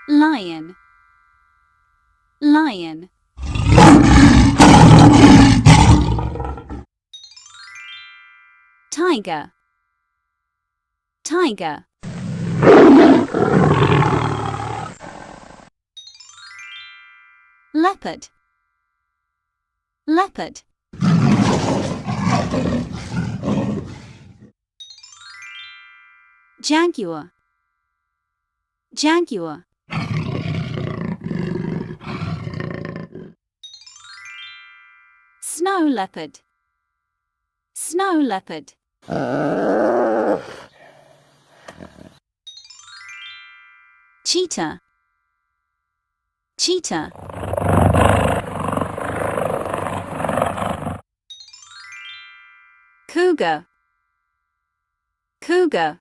lion, lion. Tiger, tiger. Leopard, leopard. Jaguar, jaguar. Snow leopard, snow leopard. Cheetah, cheetah. Cougar, cougar.